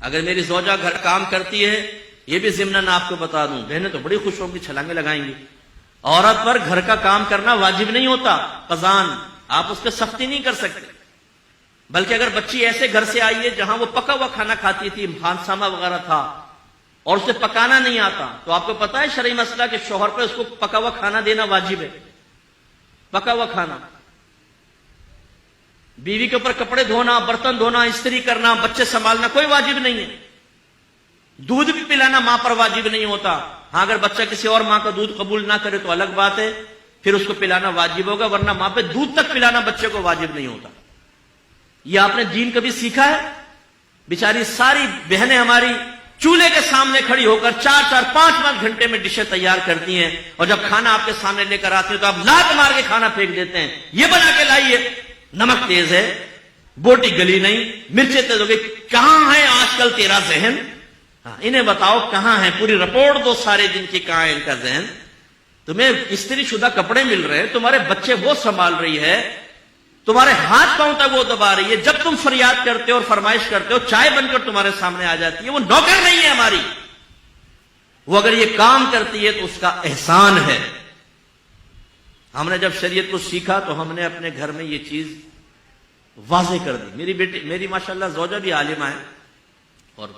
اگر میری زوجہ گھر کام کرتی ہے، یہ بھی ضمناً آپ کو بتا دوں، بہنیں تو بڑی خوش ہوں گی، چھلانگیں لگائیں گی، عورت پر گھر کا کام کرنا واجب نہیں ہوتا، قضان، آپ اس پہ سختی نہیں کر سکتے، بلکہ اگر بچی ایسے گھر سے آئی ہے جہاں وہ پکا ہوا کھانا کھاتی تھی، خانسامہ وغیرہ تھا، اور اسے پکانا نہیں آتا، تو آپ کو پتا ہے شرعی مسئلہ کہ شوہر پہ اس کو پکا ہوا کھانا دینا واجب ہے، پکا ہوا کھانا۔ بیوی کے اوپر کپڑے دھونا، برتن دھونا، استری کرنا، بچے سنبھالنا کوئی واجب نہیں ہے، دودھ بھی پلانا ماں پر واجب نہیں ہوتا، ہاں اگر بچہ کسی اور ماں کا دودھ قبول نہ کرے تو الگ بات ہے، پھر اس کو پلانا واجب ہوگا، ورنہ ماں پہ دودھ تک پلانا بچے کو واجب نہیں ہوتا۔ یہ آپ نے دین کبھی سیکھا ہے؟ بیچاری ساری بہنیں ہماری چولہے کے سامنے کھڑی ہو کر 4-4 5-5 گھنٹے میں ڈشیں تیار کرتی ہیں، اور جب کھانا آپ کے سامنے لے کر آتے ہیں تو آپ لات مار کے کھانا پھینک دیتے ہیں، یہ بنا کے لائیے، نمک تیز ہے، بوٹی گلی نہیں، مرچیں تیز ہو گئی، کہاں ہے آج کل تیرا ذہن؟ ہاں انہیں بتاؤ کہاں ہے، پوری رپورٹ دو سارے دن کی، کہاں ہے ان کا ذہن؟ تمہیں استری شدہ کپڑے مل رہے ہیں، تمہارے بچے وہ سنبھال رہی ہے، تمہارے ہاتھ پاؤں تک وہ دبا رہی ہے، جب تم فریاد کرتے ہو اور فرمائش کرتے ہو چائے بن کر تمہارے سامنے آ جاتی ہے، وہ نوکر نہیں ہے ہماری، وہ اگر یہ کام کرتی ہے تو اس کا احسان ہے۔ ہم نے جب شریعت کو سیکھا تو ہم نے اپنے گھر میں یہ چیز واضح کر دی۔ میری بیٹی، میری ماشاءاللہ زوجہ بھی عالمہ ہے، اور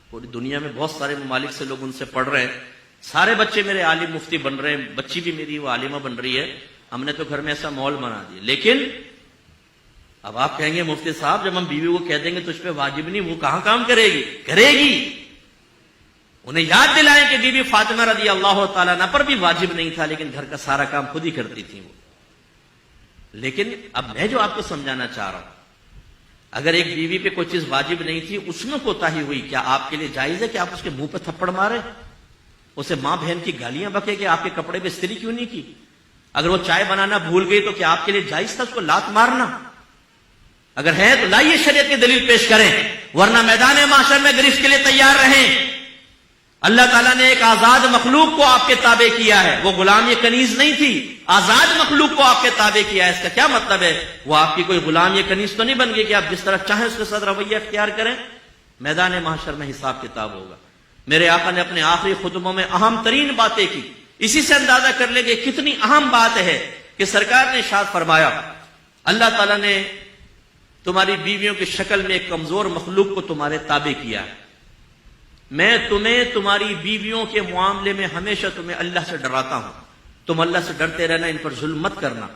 پوری دنیا میں بہت سارے ممالک سے لوگ ان سے پڑھ رہے ہیں، سارے بچے میرے عالم مفتی بن رہے ہیں، بچی بھی میری وہ عالمہ بن رہی ہے، ہم نے تو گھر میں ایسا ماحول بنا دیا۔ لیکن اب آپ کہیں گے مفتی صاحب جب ہم بیوی کو کہہ دیں گے تو اس پہ واجب نہیں، وہ کہاں کام کرے گی؟ کرے گی۔ انہیں یاد دلائیں کہ بی بی فاطمہ رضی اللہ تعالیٰ عنہ پر بھی واجب نہیں تھا، لیکن گھر کا سارا کام خود ہی کرتی تھی وہ۔ لیکن اب میں جو آپ کو سمجھانا چاہ رہا ہوں، اگر ایک بیوی پہ کوئی چیز واجب نہیں تھی، اس میں کوتاہی ہوئی، کیا آپ کے لیے جائز ہے کہ آپ اس کے منہ پہ تھپڑ مارے، اسے ماں بہن کی گالیاں بکے کہ آپ کے کپڑے پہ استری کیوں نہیں کی؟ اگر وہ چائے بنانا بھول گئی تو کیا آپ کے لیے جائز تھا اس کو لات مارنا؟ اگر ہے تو لائیے شریعت کی دلیل پیش کریں، ورنہ میدان محشر میں گرفت کے لیے تیار رہیں۔ اللہ تعالیٰ نے ایک آزاد مخلوق کو آپ کے تابع کیا ہے، وہ غلام یہ کنیز نہیں تھی، آزاد مخلوق کو آپ کے تابع کیا ہے۔ اس کا کیا مطلب ہے؟ وہ آپ کی کوئی غلام یہ کنیز تو نہیں بن گئی کہ آپ جس طرح چاہیں اس کے ساتھ رویہ اختیار کریں۔ میدان محشر میں حساب کتاب ہوگا۔ میرے آقا نے اپنے آخری خطبوں میں اہم ترین باتیں کی، اسی سے اندازہ کر لیں کہ کتنی اہم بات ہے کہ سرکار نے ارشاد فرمایا، اللہ تعالیٰ نے تمہاری بیویوں کی شکل میں ایک کمزور مخلوق کو تمہارے تابع کیا ہے، میں تمہیں تمہاری بیویوں کے معاملے میں ہمیشہ تمہیں اللہ سے ڈراتا ہوں، تم اللہ سے ڈرتے رہنا، ان پر ظلم مت کرنا۔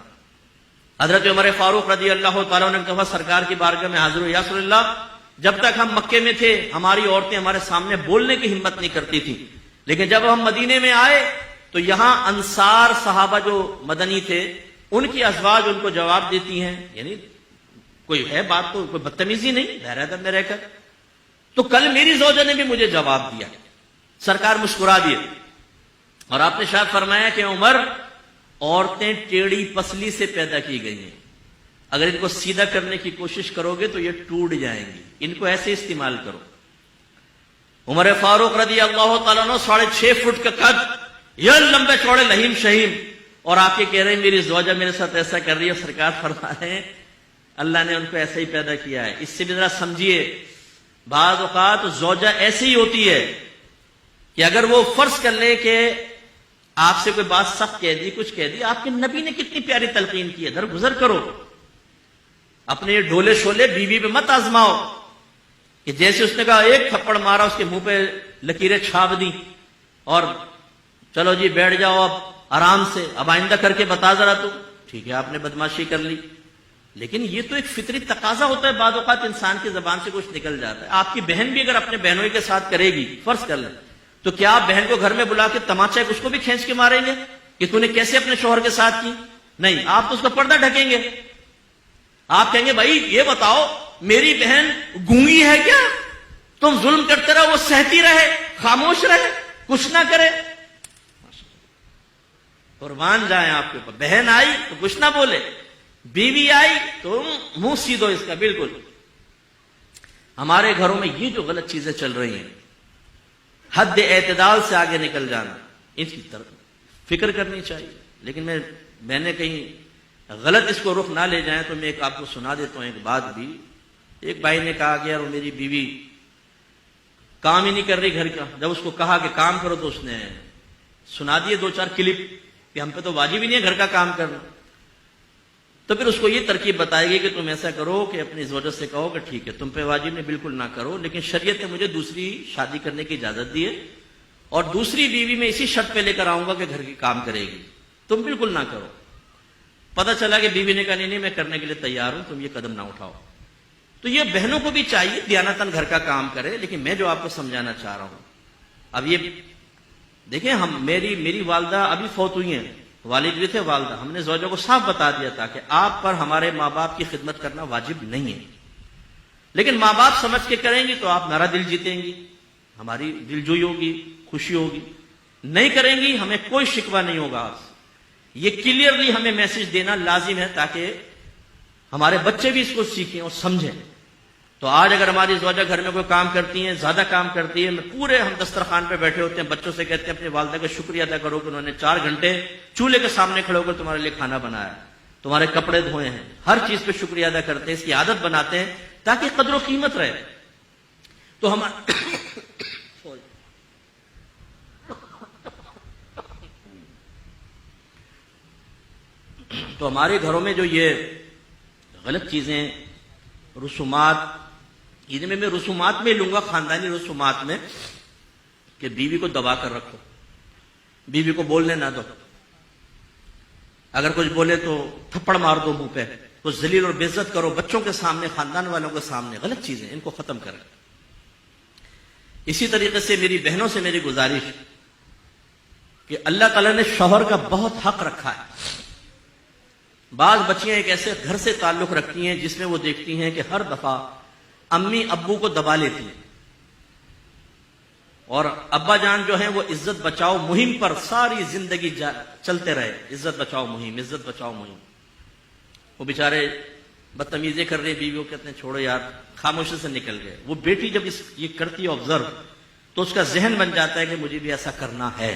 حضرت عمر فاروق رضی اللہ تعالیٰ نے کہا سرکار کی بارگاہ میں حاضر ہو، یا رسول اللہ جب تک ہم مکے میں تھے ہماری عورتیں ہمارے سامنے بولنے کی ہمت نہیں کرتی تھی، لیکن جب ہم مدینے میں آئے تو یہاں انصار صحابہ جو مدنی تھے ان کی ازواج ان کو جواب دیتی ہیں، یعنی کوئی ہے بات تو کوئی بدتمیزی نہیں، بہر ادب میں رہ کر۔ تو کل میری زوجہ نے بھی مجھے جواب دیا، سرکار مسکرا دیے، اور آپ نے شاید فرمایا کہ عمر عورتیں ٹیڑھی پسلی سے پیدا کی گئی ہیں، اگر ان کو سیدھا کرنے کی کوشش کرو گے تو یہ ٹوٹ جائیں گی، ان کو ایسے استعمال کرو۔ عمر فاروق رضی اللہ تعالیٰ عنہ 6.5 فٹ کا قد، یہ لمبے چوڑے لہیم شہیم، اور آپ یہ کہہ رہے ہیں میری زوجہ میرے ساتھ ایسا کر رہی ہے۔ سرکار فرما رہے ہیں اللہ نے ان کو ایسا ہی پیدا کیا ہے۔ اس سے بھی ذرا سمجھیے، بعض اوقات زوجہ ایسی ہی ہوتی ہے کہ اگر وہ فرض کر لے کہ آپ سے کوئی بات سخت کہہ دی، کچھ کہہ دی، آپ کے نبی نے کتنی پیاری تلقین کی ہے، درگزر کرو، اپنے یہ ڈولے شولے بیوی پہ مت آزماؤ کہ جیسے اس نے کہا ایک تھپڑ مارا اس کے منہ پہ لکیریں چھاپ دی اور چلو جی بیٹھ جاؤ اب آرام سے، اب آئندہ کر کے بتا ذرا تو ٹھیک ہے آپ نے بدماشی کر لی۔ لیکن یہ تو ایک فطری تقاضا ہوتا ہے، بعض اوقات انسان کی زبان سے کچھ نکل جاتا ہے۔ آپ کی بہن بھی اگر اپنے بہنوئی کے ساتھ کرے گی، فرض کر لیں، تو کیا آپ بہن کو گھر میں بلا کے تماچا اس کو بھی کھینچ کے ماریں گے کہ تو نے کیسے اپنے شوہر کے ساتھ کی؟ نہیں، آپ تو اس کا پردہ ڈھکیں گے، آپ کہیں گے بھائی یہ بتاؤ میری بہن گونگی ہے کیا؟ تم ظلم کرتے رہو، وہ سہتی رہے، خاموش رہے، کچھ نہ کرے؟ قربان جائیں آپ کے اوپر، بہن آئی تو کچھ نہ بولے، بیوی آئی تو منہ سیدھو اس کا۔ بالکل ہمارے گھروں میں یہ جو غلط چیزیں چل رہی ہیں، حد اعتدال سے آگے نکل جانا، اس کی طرف فکر کرنی چاہیے۔ لیکن میں نے کہیں غلط اس کو رخ نہ لے جائیں تو میں ایک آپ کو سنا دیتا ہوں ایک بات بھی۔ ایک بھائی نے کہا کہ یار میری بیوی کام ہی نہیں کر رہی گھر کا. جب اس کو کہا کہ کام کرو تو اس نے سنا دیے 2-4 کلپ کہ ہم پہ تو واجب ہی نہیں ہے گھر کا کام کرنا. تو پھر اس کو یہ ترکیب بتائے گی کہ تم ایسا کرو کہ اپنی زوجہ سے کہو کہ ٹھیک ہے تم پہ واجب نہیں، بالکل نہ کرو، لیکن شریعت نے مجھے دوسری شادی کرنے کی اجازت دی ہے اور دوسری بیوی میں اسی شرط پہ لے کر آؤں گا کہ گھر کی کام کرے گی، تم بالکل نہ کرو. پتہ چلا کہ بیوی نے کہا نہیں میں کرنے کے لیے تیار ہوں، تم یہ قدم نہ اٹھاؤ. تو یہ بہنوں کو بھی چاہیے دیانتاً گھر کا کام کرے. لیکن میں جو آپ کو سمجھانا چاہ رہا ہوں، اب یہ دیکھیں، میری والدہ ابھی فوت ہوئی ہیں، والد بھی تھے، والدہ. ہم نے زوجوں کو صاف بتا دیا تھا کہ آپ پر ہمارے ماں باپ کی خدمت کرنا واجب نہیں ہے، لیکن ماں باپ سمجھ کے کریں گی تو آپ میرا دل جیتیں گی، ہماری دل جوئی ہوگی، خوشی ہوگی. نہیں کریں گی ہمیں کوئی شکوہ نہیں ہوگا آپ سے. یہ کلیئرلی ہمیں میسج دینا لازم ہے تاکہ ہمارے بچے بھی اس کو سیکھیں اور سمجھیں. تو آج اگر ہماری زوجہ گھر میں کوئی کام کرتی ہیں، زیادہ کام کرتی ہے، ہم دسترخوان پہ بیٹھے ہوتے ہیں، بچوں سے کہتے ہیں اپنی والدہ کا شکریہ ادا کرو کہ انہوں نے 4 گھنٹے چولہے کے سامنے کھڑے ہو کر تمہارے لیے کھانا بنایا، تمہارے کپڑے دھوئے ہیں، ہر چیز پہ شکریہ ادا کرتے ہیں، اس کی عادت بناتے ہیں تاکہ قدر و قیمت رہے. تو ہمارے گھروں میں جو یہ غلط چیزیں، رسومات، میں رسومات میں لوں گا، خاندانی رسومات میں، کہ بیوی کو دبا کر رکھو، بیوی کو بولنے نہ دو، اگر کچھ بولے تو تھپڑ مار دو منہ پہ، تو ذلیل اور بے عزت کرو بچوں کے سامنے، خاندان والوں کے سامنے. غلط چیزیں ان کو ختم کریں. اسی طریقے سے میری بہنوں سے میری گزارش کہ اللہ تعالیٰ نے شوہر کا بہت حق رکھا ہے. بعض بچیاں ایک ایسے گھر سے تعلق رکھتی ہیں جس میں وہ دیکھتی ہیں کہ ہر دفعہ امی ابو کو دبا لیتی ہیں، اور ابا جان جو ہیں وہ عزت بچاؤ مہم پر ساری زندگی چلتے رہے، عزت بچاؤ مہم، عزت بچاؤ مہم. وہ بیچارے بدتمیزی کر رہے بیویوں، کہتے ہیں چھوڑو یار، خاموشی سے نکل گئے. وہ بیٹی جب یہ کرتی ہے آبزرو، تو اس کا ذہن بن جاتا ہے کہ مجھے بھی ایسا کرنا ہے.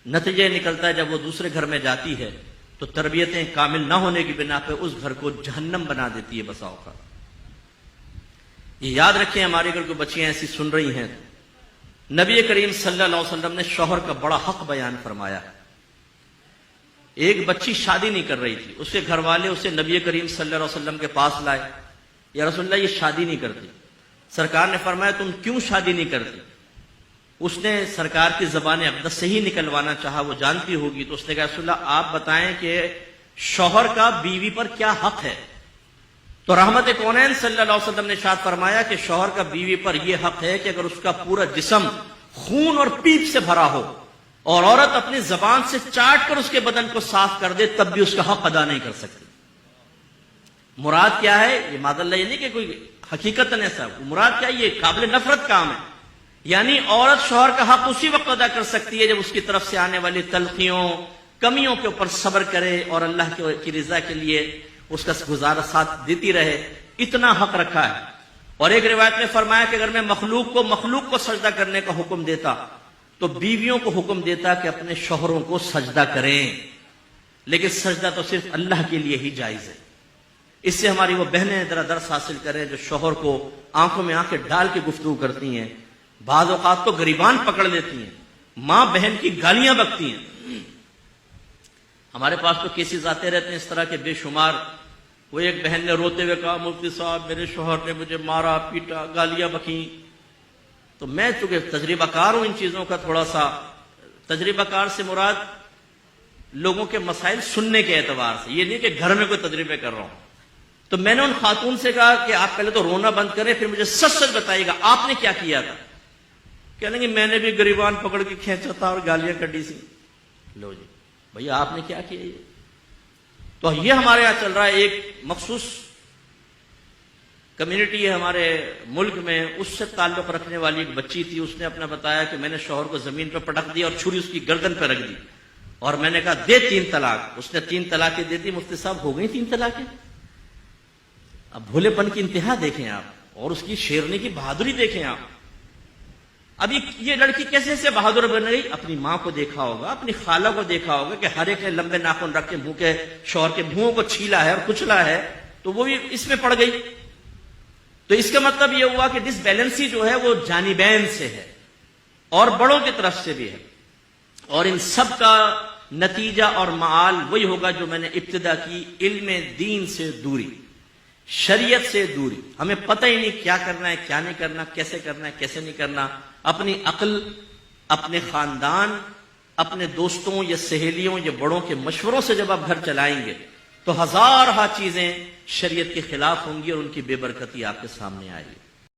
نتیجہ نکلتا ہے جب وہ دوسرے گھر میں جاتی ہے تو تربیتیں کامل نہ ہونے کی بنا پہ اس گھر کو جہنم بنا دیتی ہے بسا اوقات. یہ یاد رکھیں، ہمارے گھر کو بچیاں ایسی سن رہی ہیں، نبی کریم صلی اللہ علیہ وسلم نے شوہر کا بڑا حق بیان فرمایا. ایک بچی شادی نہیں کر رہی تھی، اس کے گھر والے اسے نبی کریم صلی اللہ علیہ وسلم کے پاس لائے. یا رسول اللہ یہ شادی نہیں کرتی. سرکار نے فرمایا تم کیوں شادی نہیں کرتی؟ اس نے سرکار کی زبان اقدس سے ہی نکلوانا چاہا، وہ جانتی ہوگی. تو اس نے کہا رسول اللہ آپ بتائیں کہ شوہر کا بیوی پر کیا حق ہے؟ تو رحمت کونین صلی اللہ علیہ وسلم نے ارشاد فرمایا کہ شوہر کا بیوی پر یہ حق ہے کہ اگر اس کا پورا جسم خون اور پیپ سے بھرا ہو اور عورت اپنی زبان سے چاٹ کر اس کے بدن کو صاف کر دے تب بھی اس کا حق ادا نہیں کر سکتی. مراد کیا ہے؟ یہ معاذ اللہ یہ نہیں کہ کوئی حقیقت ایسا، مراد کیا ہے؟ یہ قابل نفرت کام ہے. یعنی عورت شوہر کا حق اسی وقت ادا کر سکتی ہے جب اس کی طرف سے آنے والی تلخیوں، کمیوں کے اوپر صبر کرے اور اللہ کی رضا کے لیے اس کا گزارا ساتھ دیتی رہے. اتنا حق رکھا ہے. اور ایک روایت میں فرمایا کہ اگر میں مخلوق کو سجدہ کرنے کا حکم دیتا تو بیویوں کو حکم دیتا کہ اپنے شوہروں کو سجدہ کریں، لیکن سجدہ تو صرف اللہ کے لیے ہی جائز ہے. اس سے ہماری وہ بہنیں ذرا درس حاصل کریں جو شوہر کو آنکھوں میں آنکھیں ڈال کے گفتگو کرتی ہیں، بعض اوقات تو گریبان پکڑ لیتی ہیں، ماں بہن کی گالیاں بکتی ہیں. ہمارے پاس تو کیسز آتے رہتے ہیں اس طرح کے بے شمار. وہ ایک بہن نے روتے ہوئے کہا مفتی صاحب میرے شوہر نے مجھے مارا پیٹا، گالیاں بکیں. تو میں چونکہ تجربہ کار ہوں ان چیزوں کا، تھوڑا سا تجربہ کار سے مراد لوگوں کے مسائل سننے کے اعتبار سے، یہ نہیں کہ گھر میں کوئی تجربے کر رہا ہوں. تو میں نے ان خاتون سے کہا کہ آپ پہلے تو رونا بند کریں، پھر مجھے سچ سچ بتائیے گا آپ نے کیا کیا تھا. کہنے کہ میں نے بھی گریبان پکڑ کے کھینچا تھا اور گالیاں کڈی سی. لو جی بھیا آپ نے کیا کیا؟ یہ تو یہ ہمارے یہاں چل رہا ہے. ایک مخصوص کمیونٹی ہے ہمارے ملک میں، اس سے تعلق رکھنے والی ایک بچی تھی. اس نے اپنا بتایا کہ میں نے شوہر کو زمین پہ پٹک دیا اور چھری اس کی گردن پہ رکھ دی، اور میں نے کہا دے 3 طلاق. اس نے 3 طلاقیں دے دی. مفتی صاحب ہو گئی 3 طلاقیں. اب بھولے پن کی انتہا دیکھیں آپ، اور اس کی شیرنی کی بہادری دیکھیں آپ. اب یہ لڑکی کیسے سے بہادر بن گئی؟ اپنی ماں کو دیکھا ہوگا، اپنی خالہ کو دیکھا ہوگا کہ ہر ایک نے لمبے ناخن رکھ کے منہ کے شوہر کے منہوں کو چھیلا ہے اور کچلا ہے، تو وہ بھی اس میں پڑ گئی. تو اس کا مطلب یہ ہوا کہ ڈس بیلنسی جو ہے وہ جانبین سے ہے اور بڑوں کی طرف سے بھی ہے، اور ان سب کا نتیجہ اور معال وہی ہوگا جو میں نے ابتدا کی، علم دین سے دوری، شریعت سے دوری۔ ہمیں پتہ ہی نہیں کیا کرنا ہے، کیا نہیں کرنا، کیسے کرنا ہے، کیسے نہیں کرنا۔ اپنی عقل، اپنے خاندان، اپنے دوستوں یا سہیلیوں یا بڑوں کے مشوروں سے جب آپ گھر چلائیں گے تو ہزارہ چیزیں شریعت کے خلاف ہوں گی اور ان کی بے برکتی آپ کے سامنے آئے گی۔